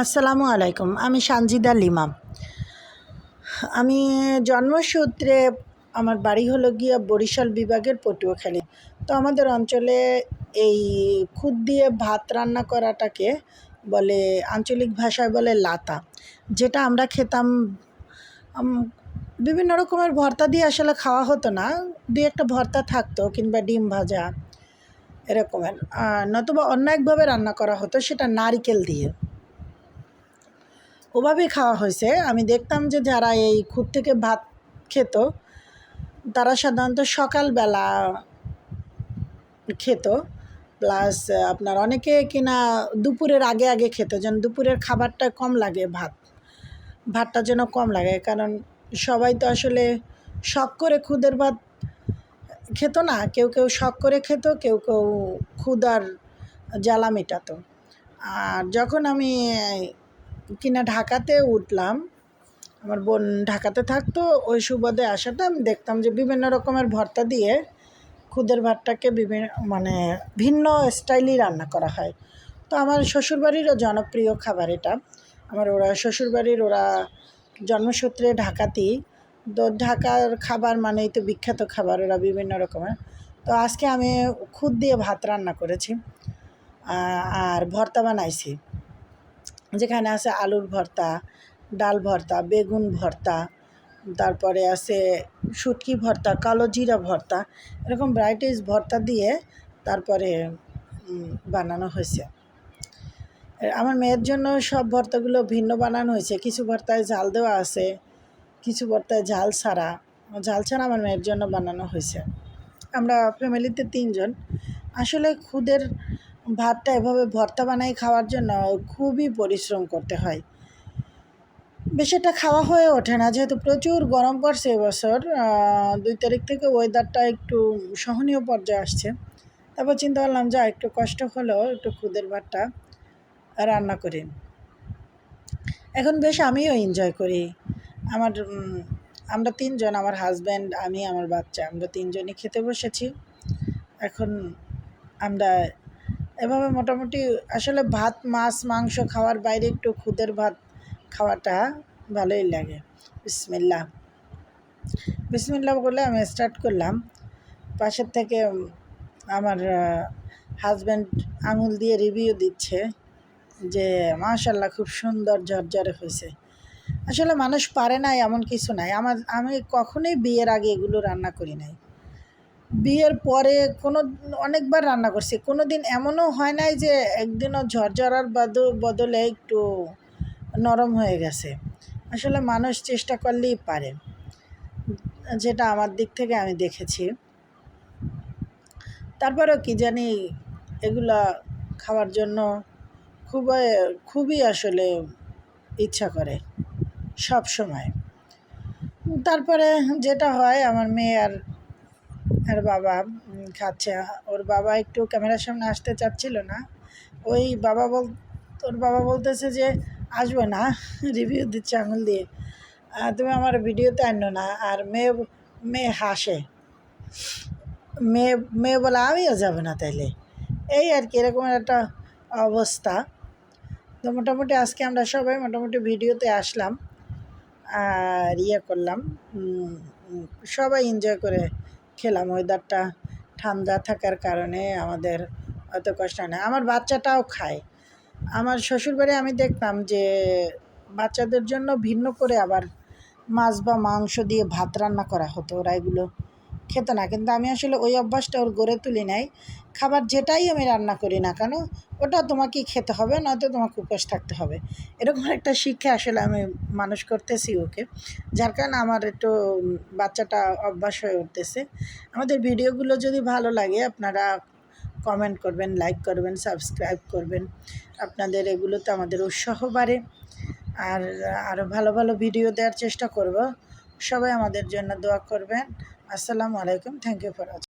আসসালামু আলাইকুম। আমি সানজিদা লিমা। আমি জন্মসূত্রে আমার বাড়ি হলো গিয়া বরিশাল বিভাগের পটুয়াখালী। তো আমাদের অঞ্চলে এই খুদ দিয়ে ভাত রান্না করাটাকে বলে, আঞ্চলিক ভাষায় বলে লাতা, যেটা আমরা খেতাম। বিভিন্ন রকমের ভর্তা দিয়ে আসলে খাওয়া হতো না, দুই একটা ভর্তা থাকতো কিংবা ডিম ভাজা এরকমের, নতুবা অন্য একভাবে রান্না করা হতো, সেটা নারিকেল দিয়ে। ওভাবেই খাওয়া হয়েছে। আমি দেখতাম যে যারা এই খুদ থেকে ভাত খেত তারা সাধারণত সকালবেলা খেত, প্লাস আপনার অনেকে কিনা দুপুরের আগে আগে খেত, যেন দুপুরের খাবারটা কম লাগে, ভাতটা যেন কম লাগে। কারণ সবাই তো আসলে শখ করে খুদের ভাত খেত না, কেউ কেউ শখ করে খেত, কেউ কেউ ক্ষুধার জ্বালা মেটাতো। আর যখন আমি কিনা ঢাকাতে উঠলাম, আমার বোন ঢাকাতে থাকতো, ওই সুবাদে আসাতে আমি দেখতাম যে বিভিন্ন রকমের ভর্তা দিয়ে খুদের ভাতটাকে ভিন্ন স্টাইলই রান্না করা হয়। তো আমার শ্বশুরবাড়িরও জনপ্রিয় খাবার এটা। আমার শ্বশুরবাড়ির জন্মসূত্রে ঢাকাতেই, তো ঢাকার খাবার মানেই তো বিখ্যাত খাবার, ওরা বিভিন্ন রকমের। তো আজকে আমি খুদ দিয়ে ভাত রান্না করেছি আর ভর্তা বানাইছি, যেখানে আছে আলুর ভর্তা, ডাল ভর্তা, বেগুন ভর্তা, তারপরে আছে শুটকি ভর্তা, কালো জিরা ভর্তা, এরকম ভ্যারাইটিস ভর্তা দিয়ে তারপরে বানানো হয়েছে। আমার মেয়ের জন্য সব ভর্তাগুলো ভিন্ন বানানো হয়েছে। কিছু ভর্তায় ঝাল দেওয়া আছে, কিছু ভর্তায় ঝাল ছাড়া আমার মেয়ের জন্য বানানো হয়েছে। আমরা ফ্যামিলিতে 3 জন। আসলে খুদের ভাতটা এভাবে ভর্তা বানাই খাওয়ার জন্য খুবই পরিশ্রম করতে হয়, বেশিটা খাওয়া হয়ে ওঠে না, যেহেতু প্রচুর গরম পড়ছে এবছর। 2 তারিখ থেকে ওয়েদারটা একটু সহনীয় পর্যায়ে আসছে। তারপর চিন্তা করলাম যা একটু কষ্ট হলেও একটু খুদের ভাতটা রান্না করি। এখন বেশ আমিও এনজয় করি। আমরা 3 জন, আমার হাজব্যান্ড, আমি, আমার বাচ্চা, আমরা 3 জনই খেতে বসেছি। এখন আমরা এভাবে মোটামুটি আসলে ভাত, মাছ, মাংস খাওয়ার বাইরে একটু খুদের ভাত খাওয়াটা ভালোই লাগে। বিসমিল্লাহ বিসমিল্লাহ বলে আমি স্টার্ট করলাম। পাশের থেকে আমার হাজব্যান্ড আঙুল দিয়ে রিভিউ দিচ্ছে যে মাশাআল্লাহ খুব সুন্দর ঝরঝরে হয়েছে। আসলে মানুষ পারে না এমন কিছু নাই। আমি কখনোই বিয়ের আগে এগুলো রান্না করি নাই। বিয়ের পরে অনেকবার রান্না করছি, কোনো দিন এমনও হয় নাই যে একদিনও ঝরঝরার বদলে একটু নরম হয়ে গেছে। আসলে মানুষ চেষ্টা করলেই পারে, যেটা আমার দিক থেকে আমি দেখেছি। তারপরেও কি জানি এগুলা খাওয়ার জন্য খুবই আসলে ইচ্ছা করে সব সময়। তারপরে যেটা হয়, আমার মেয়ে আর বাবা খাচ্ছে। ওর বাবা একটু ক্যামেরার সামনে আসতে চাচ্ছিল না। ওর বাবা বলতেছে যে আসবে না, রিভিউ দিচ্ছে আঙুল দিয়ে, তুমি আমার ভিডিওতে আনো না। আর মেয়ে হাসে, মেয়ে বলে আমিও যাবো না তাইলে। এই আর কি, এরকম একটা অবস্থা। তো মোটামুটি আজকে আমরা সবাই মোটামুটি ভিডিওতে আসলাম আর করলাম, সবাই এনজয় করে খেলাম। ওয়েদারটা ঠান্ডা থাকার কারণে আমাদের অত কষ্ট হয় না। আমার বাচ্চাটাও খায়। আমার শ্বশুরবাড়ি আমি দেখতাম যে বাচ্চাদের জন্য ভিন্ন করে আবার মাছ বা মাংস দিয়ে ভাত রান্না করা হতো, ওরা এগুলো খেত না। কিন্তু আমি আসলে ওই অভ্যাসটা ওর গড়ে তুলি নাই। খাবার যেটাই আমি রান্না করি না কেন, ওটা তোমাকেই খেতে হবে, নয়তো তোমাকে উপোস থাকতে হবে, এরকম একটা শিক্ষা আসলে আমি মানুষ করতেছি ওকে। যার কারণে আমার একটু বাচ্চাটা অভ্যাস হয়ে উঠতেছে। আমাদের ভিডিওগুলো যদি ভালো লাগে আপনারা কমেন্ট করবেন, লাইক করবেন, সাবস্ক্রাইব করবেন। আপনাদের এগুলোতে আমাদের উৎসাহ বাড়ে। আর আরও ভালো ভালো ভিডিও দেওয়ার চেষ্টা করব। সবাই আমাদের জন্য দোয়া করবেন। আসসালামু আলাইকুম। Thank you for watching.